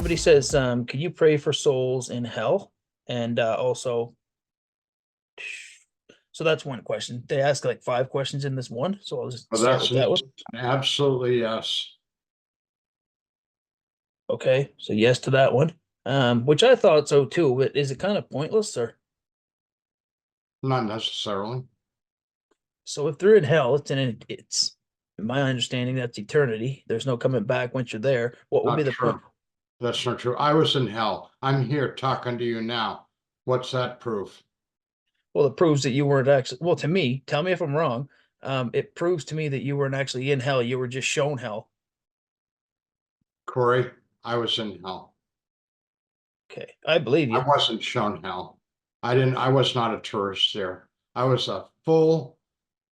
Somebody says, can you pray for souls in hell? And also, so that's one question. They ask like 5 questions in this one, so I'll just Well, start that's with that one. absolutely yes. Okay, so yes to that one. Which I thought so too, but is it kind of pointless, or Not necessarily. so if they're in hell, it's in my understanding that's eternity. There's no coming back once you're there. What would be Not the point? true. That's not true. I was in hell. I'm here talking to you now. What's that proof? Well, it proves that you weren't actually, well, to me, tell me if I'm wrong. It proves to me that you weren't actually in hell. You were just shown hell. Corey, I was in hell. Okay, I believe I you. wasn't shown hell. I was not a tourist there. I was a full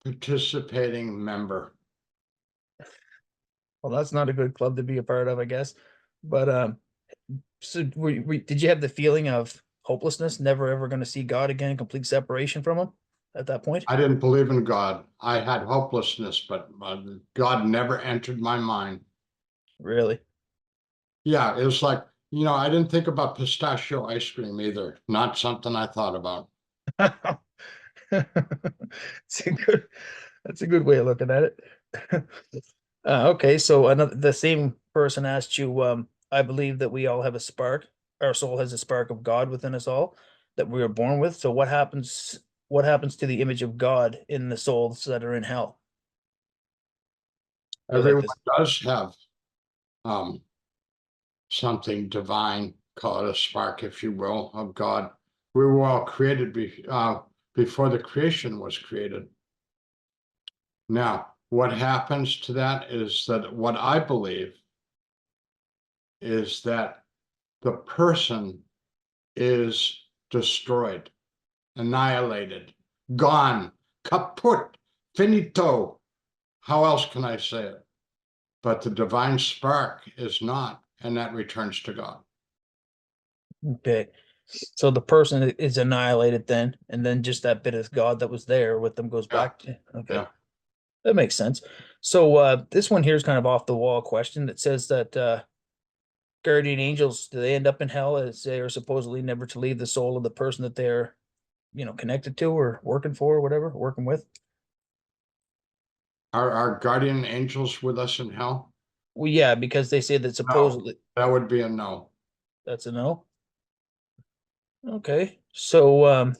participating member. Well, that's not a good club to be a part of, I guess. But so did you have the feeling of hopelessness, never ever going to see God again, complete separation from him at that point? I didn't believe in God. I had hopelessness, but God never entered my mind. Really? Yeah, it was like, I didn't think about pistachio ice cream either. Not something I thought about. It's a good, that's a good way of looking at it. Okay, so the same person asked you, I believe that we all have a spark. Our soul has a spark of God within us all that we are born with. So what happens to the image of God in the souls that are in hell? Or like Everyone this. does have um, something divine, call it a spark, if you will, of God. We were all created before the creation was created. Now, what happens to that is that what I believe is that the person is destroyed, annihilated, gone, kaput, finito. How else can I say it? But the divine spark is not, and that returns to God. Okay. So the person is annihilated and then just that bit of God that was there with them goes Yeah, back to, okay. yeah. That makes sense. So this one here is kind of off the wall question that says that guardian angels, do they end up in hell as they are supposedly never to leave the soul of the person that they're, connected to or working for or whatever, working with? Are our guardian angels with us in hell? Well, yeah, because they say that No, supposedly that would be a no. that's a no. Okay. So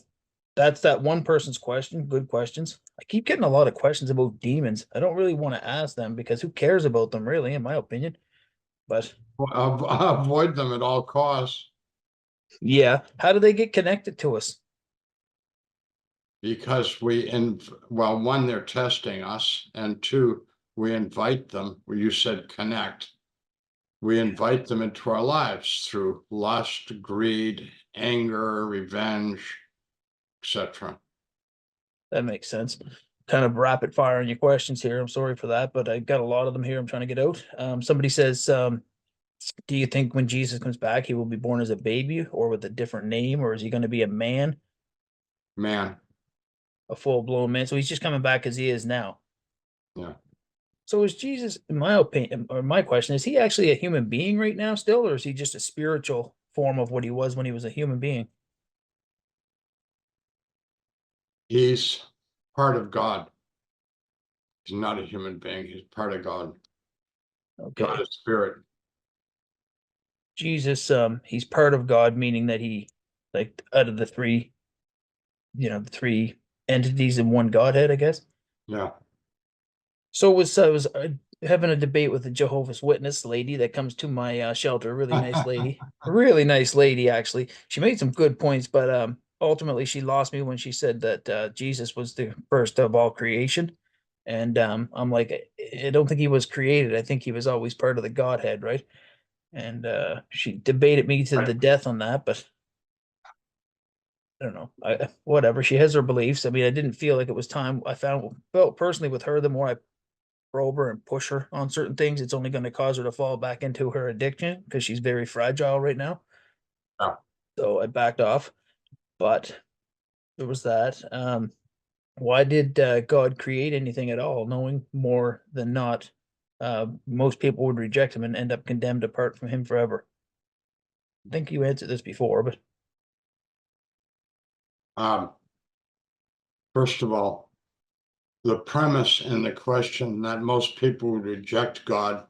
that's that one person's question. Good questions. I keep getting a lot of questions about demons. I don't really want to ask them because who cares about them really, in my opinion. But Avoid them at all costs yeah, how do they get connected to us? because well, one, they're testing us, and two, we invite them. Where you said connect, we invite them into our lives through lust, greed, anger, revenge, etc. That makes sense. Kind of rapid fire on your questions here. I'm sorry for that, but I got a lot of them here I'm trying to get out. Somebody says, do you think when Jesus comes back, he will be born as a baby or with a different name, or is he going to be a man, Man, a full blown man? So he's just coming back as he is now. yeah, So is Jesus, in my opinion, or my question, is he actually a human being right now still, or is he just a spiritual form of what he was when he was a human being? he's part of God. He's not a human being. He's part of God. God Okay. is spirit. Jesus, he's part of God, meaning that he, like, out of the three, the three entities in one Godhead, I guess. Yeah. So I was having a debate with a Jehovah's Witness lady that comes to my shelter. Really nice lady actually. She made some good points, but ultimately she lost me when she said that Jesus was the first of all creation, and I'm like, I don't think he was created. I think he was always part of the Godhead, right? And she debated me to Right. the death on that, but I don't know. I whatever. She has her beliefs. I mean, I didn't feel like it was time. Felt personally with her, the more I probe her and push her on certain things, it's only going to cause her to fall back into her addiction because she's very fragile right now. Yeah. So I backed off. But there was that. Why did God create anything at all, knowing more than not, most people would reject him and end up condemned apart from him forever? think you answered this before, but First of all, the premise in the question that most people would reject God,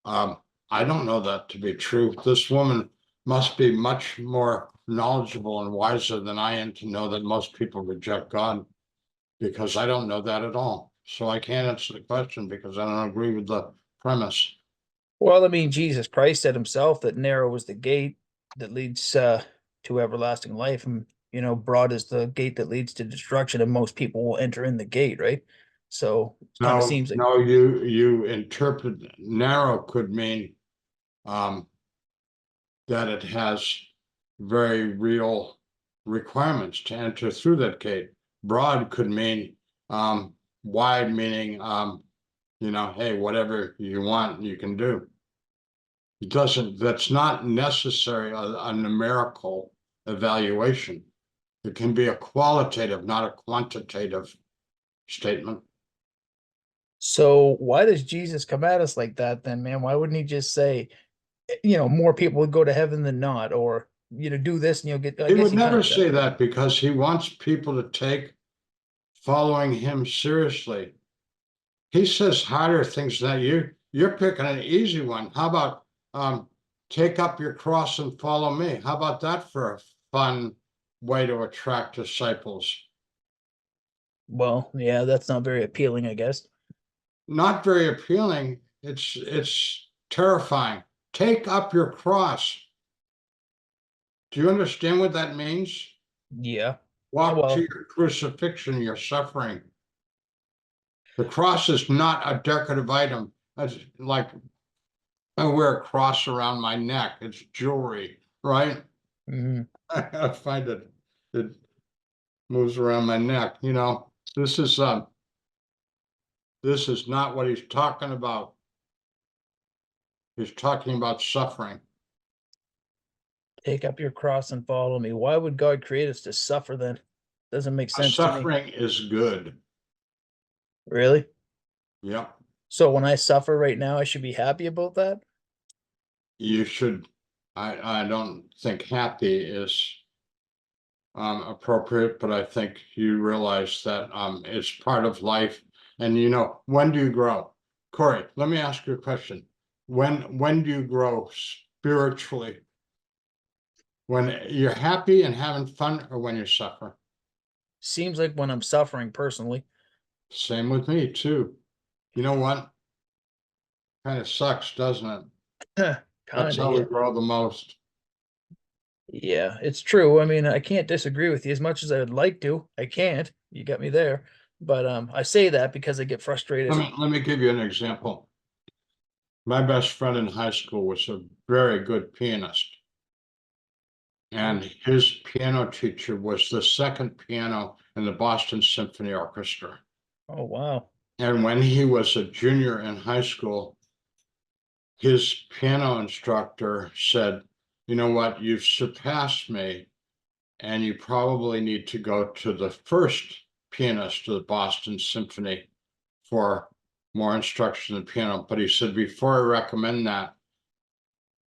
I don't know that to be true. This woman must be much more knowledgeable and wiser than I am to know that most people reject God, because I don't know that at all. So I can't answer the question because I don't agree with the premise. well, I mean, Jesus Christ said himself that narrow is the gate that leads to everlasting life, and broad is the gate that leads to destruction, and most people will enter in the gate, right? So it kind of No, seems like, no, you interpret narrow could mean that it has very real requirements to enter through that gate. Broad could mean wide, meaning hey, whatever you want, you can do. It doesn't, that's not necessary a numerical evaluation. It can be a qualitative, not a quantitative statement. so why does Jesus come at us like that then, man? Why wouldn't he just say, more people would go to heaven than not, or do this and you'll get, I He guess would he kind never of does. say that because he wants people to take following him seriously. He says harder things than you're picking an easy one. How about take up your cross and follow me? How about that for a fun way to attract disciples? Well, yeah, that's not very appealing, I guess. Not very appealing. It's terrifying. Take up your cross. Do you understand what that means? Yeah. Walk to Well, your crucifixion, your suffering. The cross is not a decorative item. That's like I wear a cross around my neck. It's jewelry, right? mhm. I find it moves around my neck. This is not what he's talking about. He's talking about suffering. Take up your cross and follow me. Why would God create us to suffer then? Doesn't make sense to me. Suffering is good. Really? Yep. So when I suffer right now, I should be happy about that? You should. I don't think happy is appropriate, but I think you realize that it's part of life. And when do you grow? Corey, let me ask you a question. When do you grow spiritually? When you're happy and having fun, or when you suffer? Seems like when I'm suffering personally. Same with me too. You know what? Kind of sucks, doesn't it? That's Kinda, how we yeah. grow the most. Yeah, it's true. I mean, I can't disagree with you as much as I would like to. I can't. You got me there. But I say that because I get frustrated. Let me give you an example. My best friend in high school was a very good pianist. And his piano teacher was the second piano in the Boston Symphony Orchestra. Oh, wow. And when he was a junior in high school, his piano instructor said, "You know what? You've surpassed me, and you probably need to go to the first pianist of the Boston Symphony for more instruction in piano." But he said, "Before I recommend that,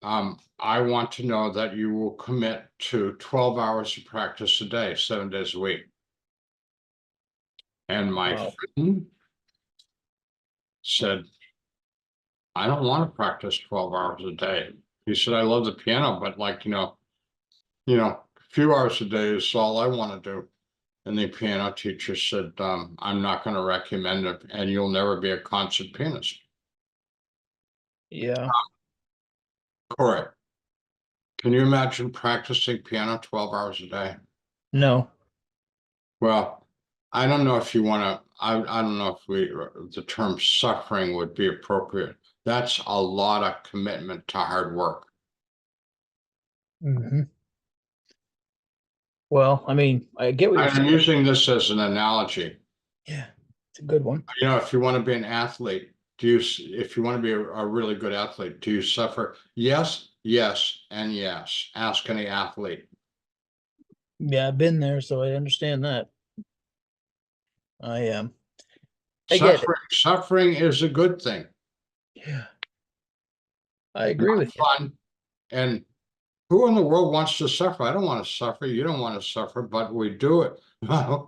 I want to know that you will commit to 12 hours of practice a day, 7 days a week." And my Wow. friend said, "I don't want to practice 12 hours a day." He said, "I love the piano, but a few hours a day is all I want to do." And the piano teacher said, "I'm not going to recommend it, and you'll never be a concert pianist." Yeah. Corey, can you imagine practicing piano 12 hours a day? No. Well, I don't know if you want to, I don't know if the term suffering would be appropriate. That's a lot of commitment to hard work. Hmm. Well, I mean, I get what you're I'm saying. using this as an analogy. Yeah, it's a good one. If you want to be an athlete, if you want to be a really good athlete, do you suffer? Yes, yes, and yes. Ask any athlete. Yeah, I've been there, so I understand that. I I get it. Suffering is a good thing. Yeah, I agree Not with you. fun and Who in the world wants to suffer? I don't want to suffer. You don't want to suffer, but we do it.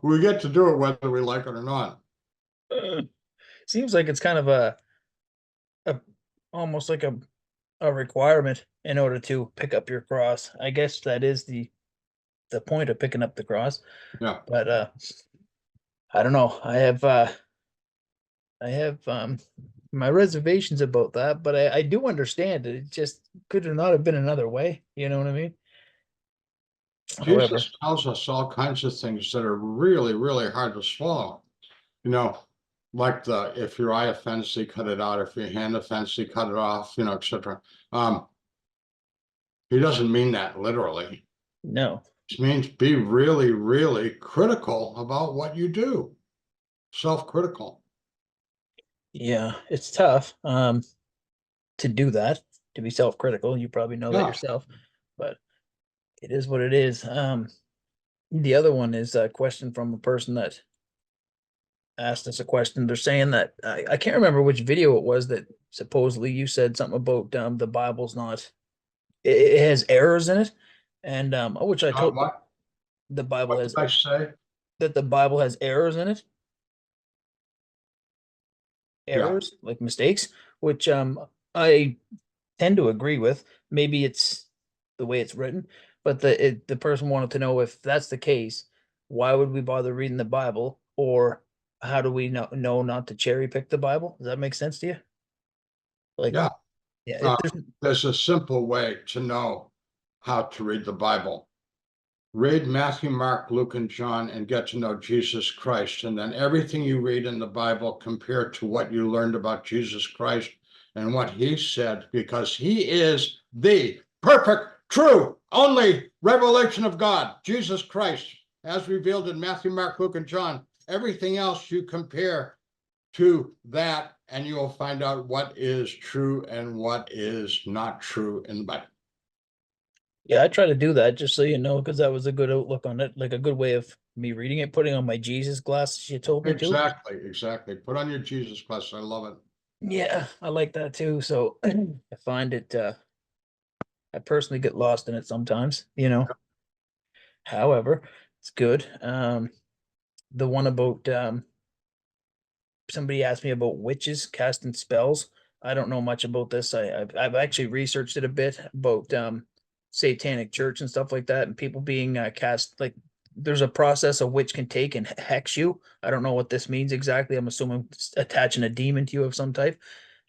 We get to do it whether we like it or not. Seems like it's kind of a almost like a requirement in order to pick up your cross. I guess that is the point of picking up the cross. Yeah. But I don't know. I have my reservations about that, but I do understand it. It just could have not have been another way. You know what I mean? However, Jesus tells us all kinds of things that are really, really hard to swallow. You know, like if your eye offends thee, cut it out. If your hand offends thee, cut it off, etc. He doesn't mean that literally. no. It means be really, really critical about what you do. Self-critical. Yeah, it's tough to do that, to be self-critical. You probably know that Yeah. yourself, but it is what it is. The other one is a question from a person that asked us a question. They're saying that I can't remember which video it was that supposedly you said something about the Bible's not it has errors in it, and which I told What? the Bible What did has I say? that the Bible has errors in it, Yeah. errors like mistakes, which I tend to agree with. Maybe it's the way it's written, but the person wanted to know if that's the case, why would we bother reading the Bible, or how do we know not to cherry pick the Bible? Does that make sense to you? Like, Yeah. yeah, Uh, if there's there's a simple way to know how to read the Bible. Read Matthew, Mark, Luke, and John and get to know Jesus Christ. And then everything you read in the Bible, compare to what you learned about Jesus Christ and what he said, because he is the perfect, true, only revelation of God, Jesus Christ, as revealed in Matthew, Mark, Luke, and John. Everything else you compare to that, and you will find out what is true and what is not true in the Bible. yeah, I try to do that just so you know, because that was a good outlook on it, like a good way of me reading it, putting on my Jesus glasses you told me to. Exactly, exactly. Put on your Jesus glasses. I love it. Yeah, I like that too. So I find it I personally get. In it sometimes. However, it's good. The one about somebody asked me about witches casting spells. I don't know much about this. I've actually researched it a bit about satanic church and stuff like that, and people being cast like there's a process a witch can take and hex you. I don't know what this means exactly. I'm assuming attaching a demon to you of some type.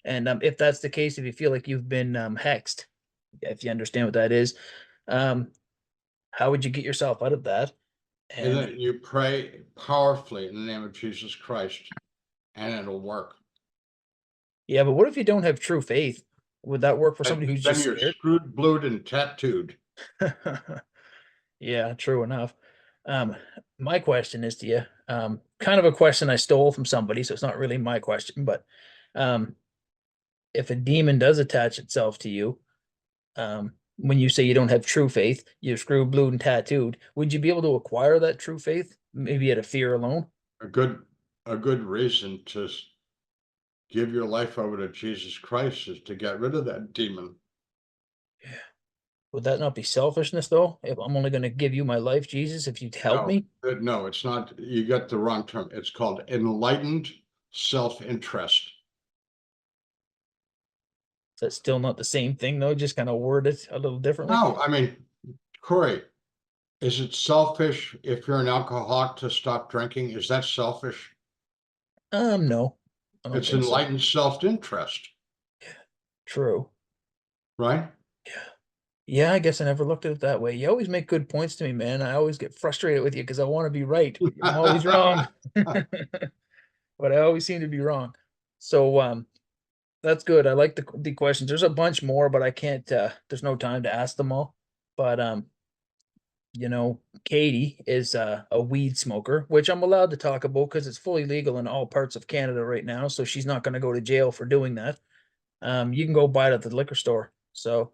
And if that's the case, if you feel like you've been hexed, if you understand what that is, um, how would you get yourself out of that? And And then you pray powerfully in the name of Jesus Christ, and it'll work. yeah, but what if you don't have true faith? Would that work for somebody who's Then just you're scared? screwed, blued, and tattooed. Yeah, true enough. Um, my question is to you, kind of a question I stole from somebody, so it's not really my question, but um, if a demon does attach itself to you, when you say you don't have true faith, you're screwed, blued, and tattooed, would you be able to acquire that true faith? Maybe out of fear alone? A good, a good reason to give your life over to Jesus Christ is to get rid of that demon. Would that not be selfishness, though? If I'm only going to give you my life, Jesus, if you'd help No, me, no, it's not. You get the wrong term. It's called enlightened self-interest. that's still not the same thing, though. Just kind of word it a little differently. No, I mean, Corey, is it selfish if you're an alcoholic to stop drinking? Is that selfish? No, I don't It's think so. enlightened self-interest, True. right? Yeah, I guess I never looked at it that way. You always make good points to me, man. I always get frustrated with you because I want to be right. I'm always wrong, but I always seem to be wrong. So that's good. I like the questions. There's a bunch more, but I can't there's no time to ask them all. But Katie is a weed smoker, which I'm allowed to talk about because it's fully legal in all parts of Canada right now, so she's not going to go to jail for doing that. You can go buy it at the liquor store. So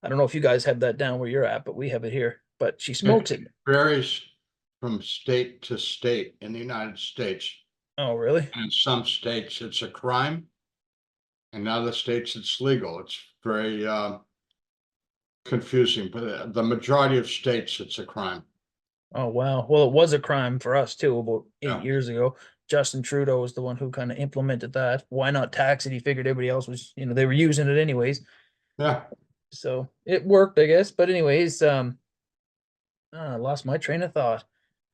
I don't know if you guys have that down where you're at, but we have it here. But she smokes It it. varies from state to state in the United States. Oh, really? In some states, it's a crime. In other states, it's legal. It's very confusing, but the majority of states, it's a crime. Oh wow. Well, it was a crime for us too about 8 years Yeah. ago. Justin Trudeau was the one who kind of implemented that. Why not tax it? He figured everybody else was, they were using it anyways. Yeah. So it worked, I guess. But anyways, I lost my train of thought.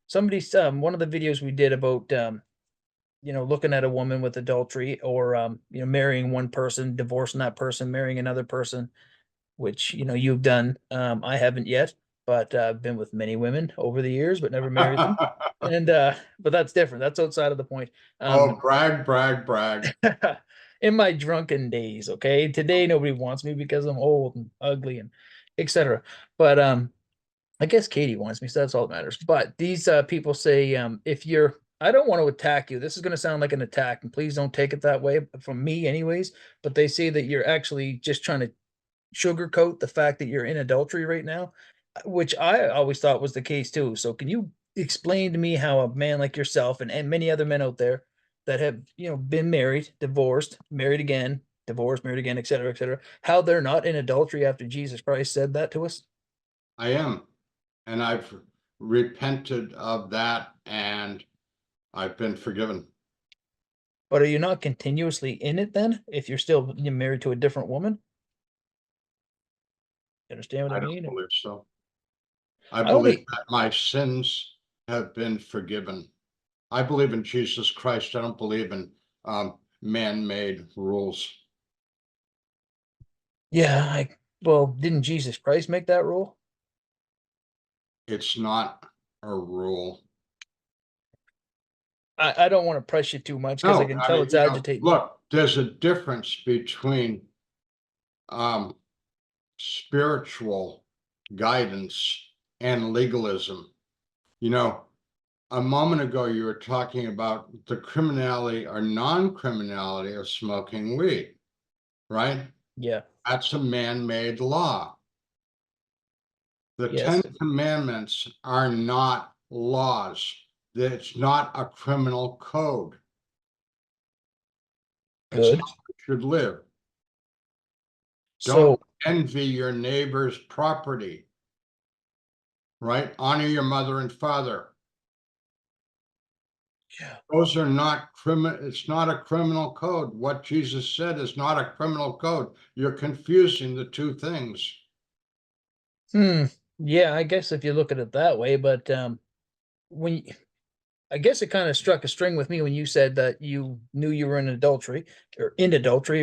Somebody's one of the videos we did about looking at a woman with adultery or marrying one person, divorcing that person, marrying another person, which you've done. I haven't yet, but I've been with many women over the years, but never married them. And but that's different. That's outside of the point. Oh, Um brag, brag, brag. in my drunken days, okay? Today nobody wants me because I'm old and ugly and etc. But I guess Katie wants me, so that's all that matters. But these people say, if you're, I don't want to attack you. This is going to sound like an attack, and please don't take it that way from me, anyways. But they say that you're actually just trying to sugarcoat the fact that you're in adultery right now, which I always thought was the case too. So, can you explain to me how a man like yourself and many other men out there that have, been married, divorced, married again, divorced, married again, etc., how they're not in adultery after Jesus Christ said that to us? I am. And I've repented of that and I've been forgiven. But are you not continuously in it then if you're still married to a different woman? You understand what I I don't mean? believe so. I I believe only, that my sins have been forgiven. I believe in Jesus Christ. I don't believe in man-made rules. yeah, well, didn't Jesus Christ make that rule? It's not a rule. I don't want to press you too much because I No, can I tell mean, it's agitating you. look, there's a difference between um, spiritual guidance and legalism. You know, a moment ago, you were talking about the criminality or non-criminality of smoking weed, right? Yeah. That's a man-made law. The Ten Yes. Commandments are not laws. It's not a criminal code. It's how Good. you should live. Don't So, envy your neighbor's property, right? Honor your mother and father. yeah. Those are not criminal. It's not a criminal code. What Jesus said is not a criminal code. You're confusing the two things. Hmm. Yeah, I guess if you look at it that way, but when I guess it kind of struck a string with me when you said that you knew you were in adultery, or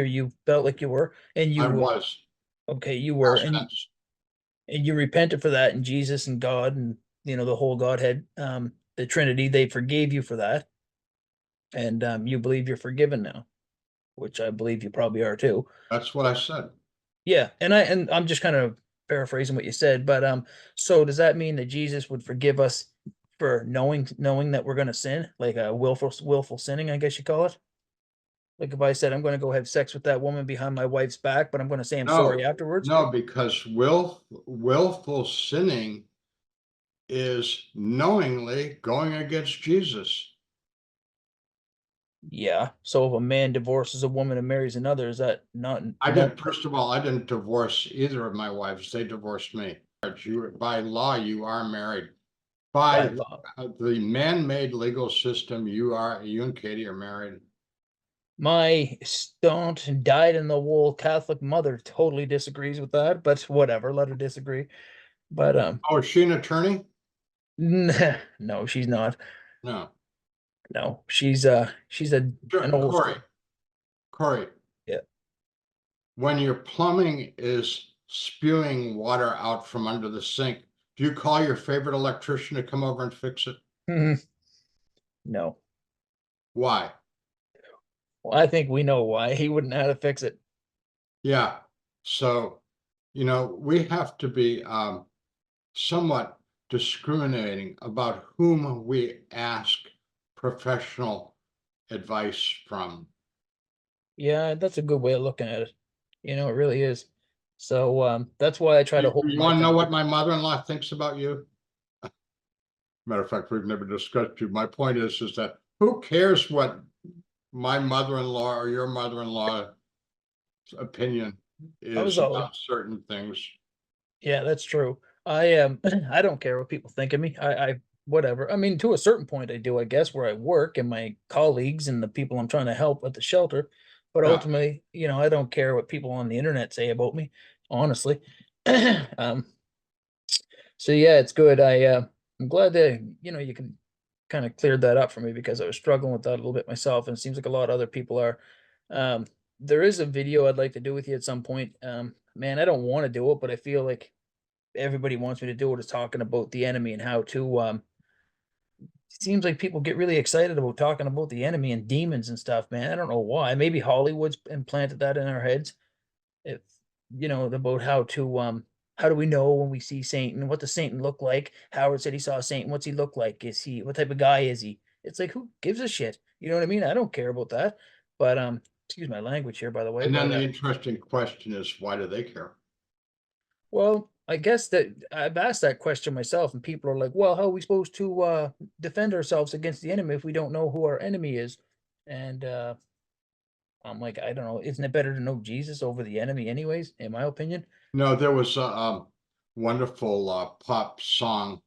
you felt like you were, and I you was okay, you were, past and tense. you repented for that, and Jesus and God and the whole Godhead, the Trinity, they forgave you for that, and you believe you're forgiven now, which I believe you probably are too. That's what I said. Yeah, and I'm just kind of paraphrasing what you said, but so does that mean that Jesus would forgive us for knowing that we're going to sin, like a willful sinning, I guess you call it? Like if I said I'm going to go have sex with that woman behind my wife's back, but I'm going to say I'm sorry No, afterwards. no, because willful sinning is knowingly going against Jesus. Yeah. So if a man divorces a woman and marries another, is that not I no didn't, first of all, I didn't divorce either of my wives. They divorced me. By law, you are married. by By law? the man-made legal system, you and Katie are married. My staunch and dyed-in-the-wool Catholic mother totally disagrees with that, but whatever, let her disagree. But Oh, is she an attorney? no, she's not. No. No, she's an Sure, old school. Corey, Yeah. when your plumbing is spewing water out from under the sink, do you call your favorite electrician to come over and fix it? No. Why? Well, I think we know why. He wouldn't know how to fix it. Yeah. So, we have to be somewhat discriminating about whom we ask professional advice from. Yeah, that's a good way of looking at it. It really is. So that's why I try to hold You my want to know tongue. what my mother-in-law thinks about you? Matter of fact, we've never discussed you. My point is that who cares what my mother-in-law or your mother-in-law opinion I was is always about certain things? Yeah, that's true. I am. I don't care what people think of me. I whatever. I mean, to a certain point, I do. I guess where I work and my colleagues and the people I'm trying to help at the shelter. But Yeah, ultimately, I don't care what people on the internet say about me. Honestly. um. So yeah, it's good. I'm glad that you can kind of cleared that up for me because I was struggling with that a little bit myself, and it seems like a lot of other people are. Um. There is a video I'd like to do with you at some point. Man, I don't want to do it, but I feel like everybody wants me to do it is talking about the enemy and how to it seems like people get really excited about talking about the enemy and demons and stuff, man. I don't know why. Maybe Hollywood's implanted that in our heads. If about how do we know when we see Satan? What does Satan look like? Howard said he saw Satan. What's he look like? What type of guy is he? It's like, who gives a shit? You know what I mean? I don't care about that. But excuse my language here, by the way. and then But the interesting question is, why do they care? well, I guess that I've asked that question myself, and people are like, "Well, how are we supposed to defend ourselves against the enemy if we don't know who our enemy is?" And I'm like, I don't know. Isn't it better to know Jesus over the enemy, anyways? In my opinion. No, there was a wonderful pop song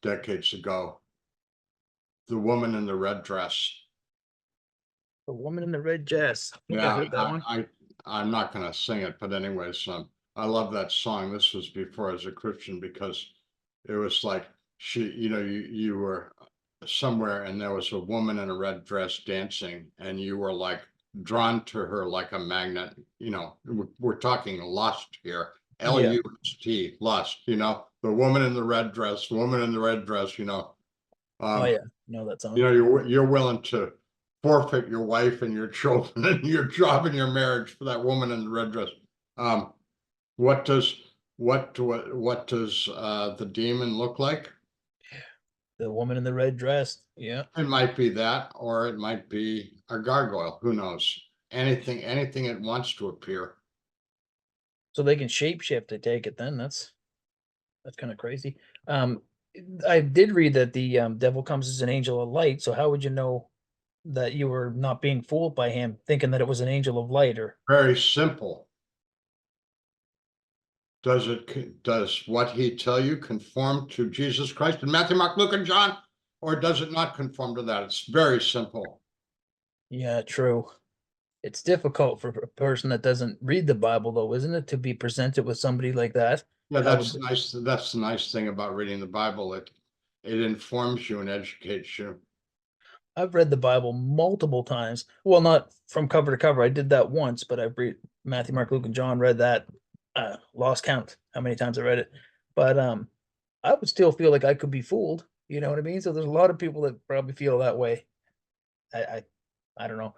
decades ago, "The Woman in the Red Dress." The woman in the red dress. I think I Yeah, heard that one. I'm not gonna sing it, but anyways, I love that song. This was before I was a Christian because it was like you were somewhere and there was a woman in a red dress dancing, and you were like drawn to her like a magnet. We're talking lust here, Yeah. Lust, lust. The woman in the red dress, woman in the red dress. Oh Um, yeah. No, that song. you're willing to forfeit your wife and your children and your job and your marriage for that woman in the red dress. Um, what does what does the demon look like? The woman in the red dress. Yeah. It might be that, or it might be a gargoyle. Who knows? Anything it wants to appear. So they can shapeshift. I take it then. That's kind of crazy. Um, I did read that the devil comes as an angel of light. So how would you know that you were not being fooled by him, thinking that it was an angel of light? Or Very simple. Does what he tell you conform to Jesus Christ in Matthew, Mark, Luke, and John, or does it not conform to that? It's very simple. yeah, true. It's difficult for a person that doesn't read the Bible, though, isn't it, to be presented with somebody like that? Yeah, How would nice. That's the nice thing about reading the Bible. It informs you and educates you. I've read the Bible multiple times. Well, not from cover to cover. I did that once, but I've read Matthew, Mark, Luke, and John. Read that. Lost count how many times I read it. But I would still feel like I could be fooled. You know what I mean? So there's a lot of people that probably feel that way. I I, I don't know.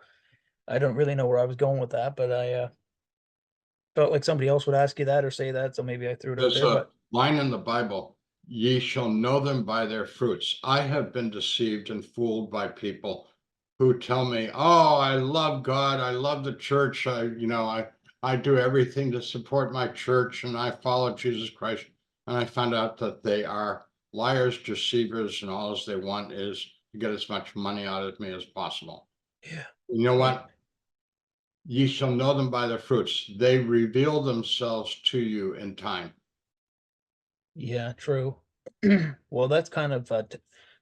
I don't really know where I was going with that, but I felt like somebody else would ask you that or say that, so maybe I threw it out There's there. a But line in the Bible, ye shall know them by their fruits. I have been deceived and fooled by people who tell me, oh, I love God, I love the church, I do everything to support my church and I follow Jesus Christ. And I found out that they are liars, deceivers, and all they want is to get as much money out of me as possible. yeah, You know yeah, what? Ye shall know them by their fruits. They reveal themselves to you in time. yeah, true. Well, that's kind of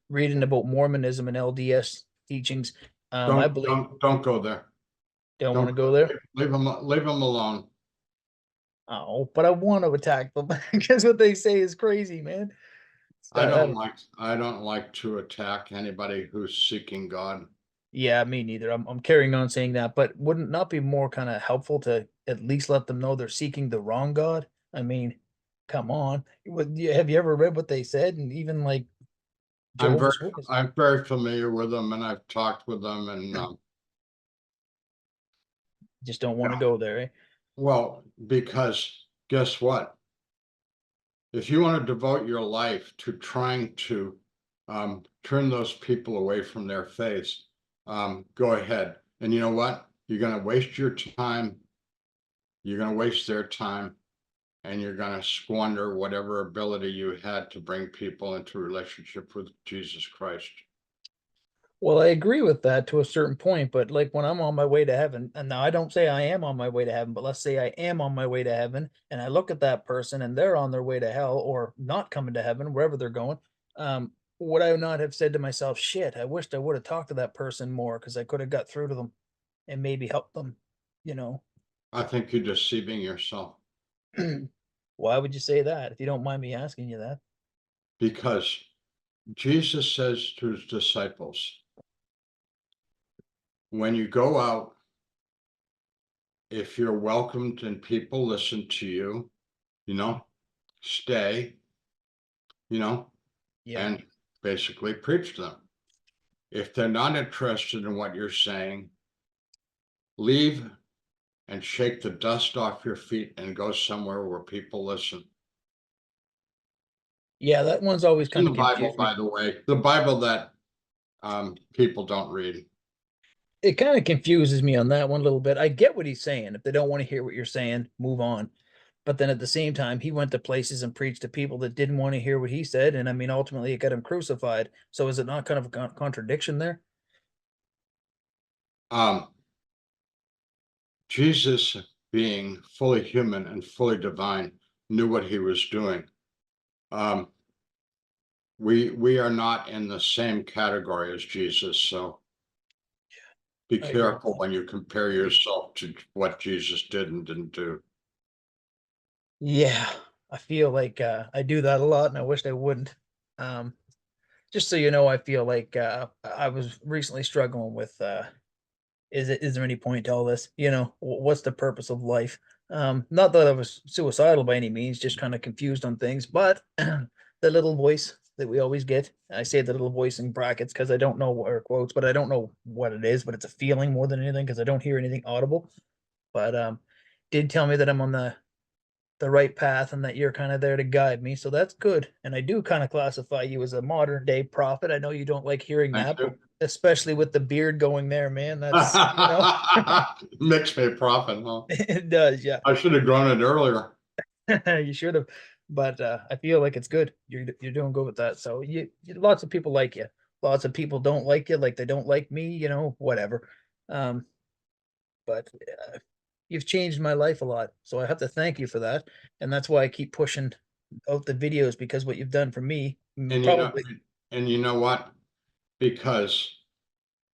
reading about Mormonism and LDS teachings. I believe Don't go there. don't want Don't to go there. leave them alone. Oh, but I want to attack them because what they say is crazy, man. I don't. I don't like to attack anybody who's seeking God. Yeah, me neither. I'm carrying on saying that, but wouldn't not be more kind of helpful to at least let them know they're seeking the wrong God? I mean, come on. Have you ever read what they said? And even like Jehovah's Witness I'm very familiar with them, and I've talked with them, and just don't want to yeah. go there, eh? Well, because guess what? If you want to devote your life to trying to turn those people away from their faith, go ahead. And you know what? You're going to waste your time. You're going to waste their time, and you're going to squander whatever ability you had to bring people into relationship with Jesus Christ. Well, I agree with that to a certain point, but like when I'm on my way to heaven, and now I don't say I am on my way to heaven, but let's say I am on my way to heaven, and I look at that person and they're on their way to hell or not coming to heaven, wherever they're going, would I not have said to myself, shit, I wished I would have talked to that person more because I could have got through to them and maybe helped them, you know? I think you're deceiving yourself Why would you say that if you don't mind me asking you that? because Jesus says to his disciples, when you go out, if you're welcomed and people listen to you, you know, stay, you know, Yeah. and basically preach to them. If they're not interested in what you're saying, leave and shake the dust off your feet and go somewhere where people listen. Yeah, that one's always It's in kind the of Bible, confused me. by the way, the Bible that people don't read. It kind of confuses me on that one a little bit. I get what he's saying. If they don't want to hear what you're saying, move on. But then at the same time, he went to places and preached to people that didn't want to hear what he said. And I mean, ultimately, it got him crucified. So is it not kind of a contradiction there? Um, Jesus, being fully human and fully divine, knew what he was doing. Um, we are not in the same category as Jesus, so be I agree with careful that. when you compare yourself to what Jesus did and didn't do. Yeah, I feel like I do that a lot, and I wish I wouldn't. Um, just so you know, I feel like I was recently struggling with is there any point to all this? You know, what's the purpose of life? Not that I was suicidal by any means, just kind of confused on things, but the little voice that we always get, I say the little voice in brackets because I don't know what or quotes, but I don't know what it is, but it's a feeling more than anything because I don't hear anything audible. But did tell me that I'm on the right path and that you're kind of there to guide me. So that's good. And I do kind of classify you as a modern day prophet. I know you don't like hearing Thank that, but you. especially with the beard going there, man, that's, Makes me a prophet, huh? it does. Yeah. I should have grown it earlier. You should have, but I feel like it's good. You're doing good with that. So lots of people like you. Lots of people don't like you, like they don't like me, whatever. Um, but you've changed my life a lot. So I have to thank you for that. And that's why I keep pushing out the videos because what you've done for me, And probably. you know what? Because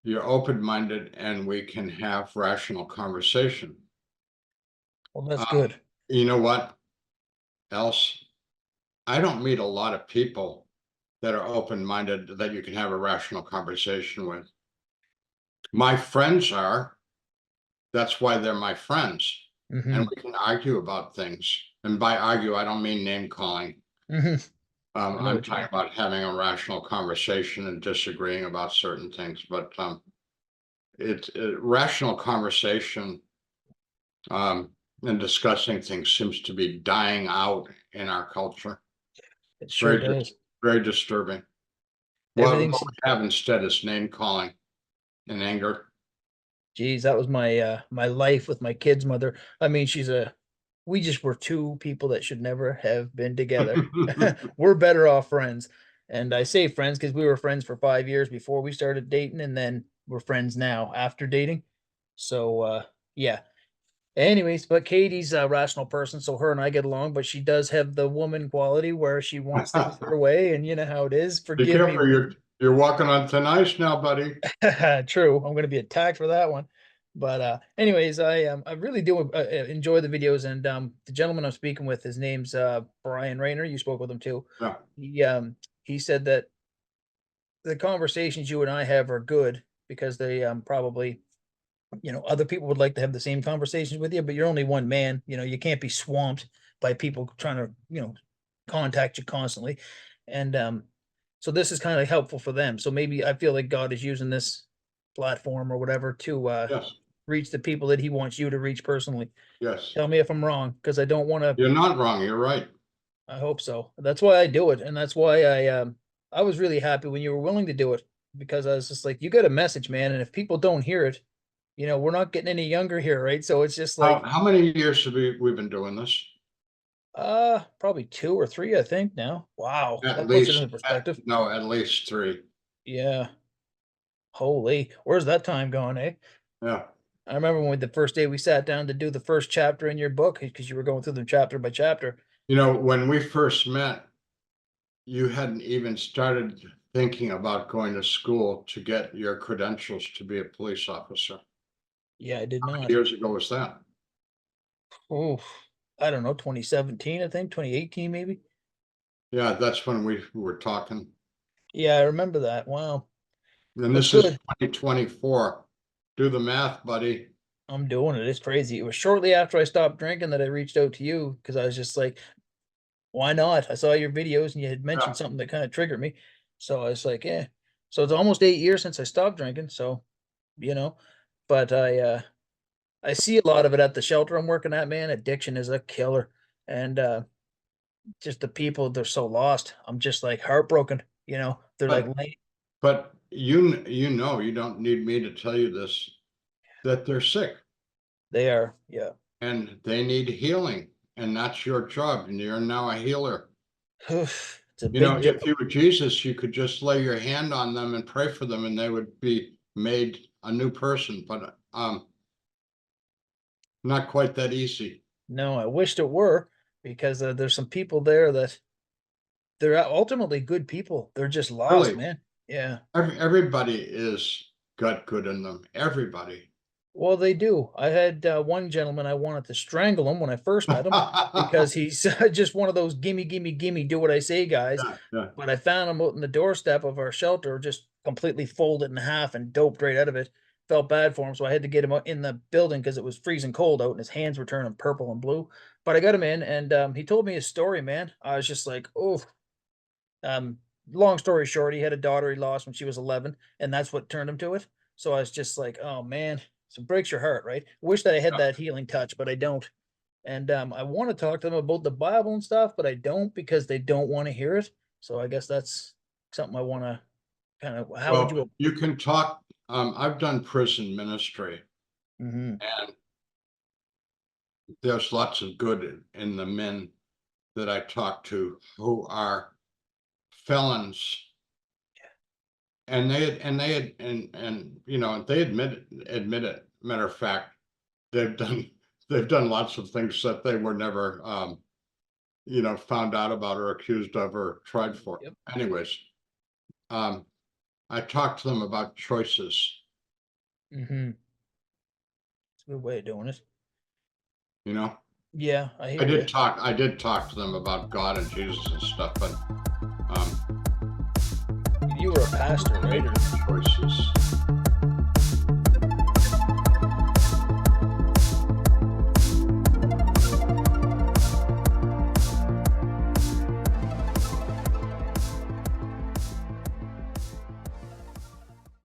you're open-minded and we can have rational conversation. Well, that's Um, good. you know what else? I don't meet a lot of people that are open-minded that you can have a rational conversation with. My friends are, that's why they're my friends. And Hmm. we can argue about things. And by argue, I don't mean name calling. Hmm. I know I'm what you talking mean. about having a rational conversation and disagreeing about certain things. But it's rational conversation and discussing things seems to be dying out in our culture. It It's sure does. very disturbing. What Everything's we have instead is name calling and anger. Geez, that was my life with my kid's mother. I mean, we just were two people that should never have been together. We're better off friends. And I say friends because we were friends for 5 years before we started dating, and then we're friends now after dating. So yeah. Anyways, but Katie's a rational person, so her and I get along, but she does have the woman quality where she wants things her way, and you know how it is. Be Forgive me. careful, you're walking on thin ice now, buddy. True. I'm going to be attacked for that one. But anyways, I really do enjoy the videos, and the gentleman I'm speaking with, his name's Brian Rayner. You spoke with him too. Yeah. He said that the conversations you and I have are good because they probably, other people would like to have the same conversations with you, but you're only one man. You can't be swamped by people trying to, contact you constantly. And so this is kind of helpful for them. So maybe I feel like God is using this platform or whatever to Yes. reach the people that he wants you to reach personally. Yes. Tell me if I'm wrong, because I don't want to. You're not wrong. You're right. I hope so. That's why I do it, and that's why I was really happy when you were willing to do it because I was just like, you got a message, man, and if people don't hear it, we're not getting any younger here, right? So it's just like How many years have we been doing this? probably 2 or 3, I think now. Wow, At that puts it least, into perspective. no, at least three. Yeah. Holy, where's that time gone, eh? Yeah. I remember when the first day we sat down to do the first chapter in your book because you were going through them chapter by chapter. You know, when we first met, you hadn't even started thinking about going to school to get your credentials to be a police officer. Yeah, I did How many not. years ago was that? Oh, I don't know, 2017, I think, 2018 maybe. Yeah, that's when we were talking. Yeah, I remember that. Wow. And But this is good. 2024. Do the math, buddy. I'm doing it. It's crazy. It was shortly after I stopped drinking that I reached out to you because I was just like, why not? I saw your videos and you had mentioned Yeah. something that kind of triggered me. So I was like, yeah. So it's almost 8 years since I stopped drinking. So, you know, but I see a lot of it at the shelter I'm working at, man. Addiction is a killer. And just the people, they're so lost. I'm just like heartbroken, They're like But late. you know, you don't need me to tell you this, that they're sick They are, yeah. and they need healing. And that's your job. And you're now a healer. It's a You know, big job. if you were Jesus, you could just lay your hand on them and pray for them and they would be made a new person. But not quite that easy. No, I wished it were because there's some people there that they're ultimately good people. They're just lost, Really, man. Yeah. everybody is got good in them. Everybody. Well, they do. I had one gentleman, I wanted to strangle him when I first met him because he's just one of those gimme, gimme, gimme, do what I say guys. Yeah, yeah. But I found him out in the doorstep of our shelter, just completely folded in half and doped right out of it. Felt bad for him, so I had to get him out in the building because it was freezing cold out and his hands were turning purple and blue. But I got him in and he told me his story, man. I was just like, oh, um, long story short, he had a daughter he lost when she was 11, and that's what turned him to it. So I was just like, oh man, so it breaks your heart, right? Wish that I had Yeah. that healing touch, but I don't. And I want to talk to them about the Bible and stuff, but I don't because they don't want to hear it. So I guess that's something I want to kind of. How would Well, you? you can talk. I've done prison ministry, Mm-hmm. and there's lots of good in the men that I talk to who are felons, and you know they admit it. Matter of fact, they've done they've done lots of things that they were never you know found out about or accused of or tried for. Yep. Anyways, um, I talked to them about choices. Mm-hmm. It's a good way of doing it. You know, Yeah, I hear you. I did talk to them about God and Jesus and stuff, but You were a pastor, right? choices.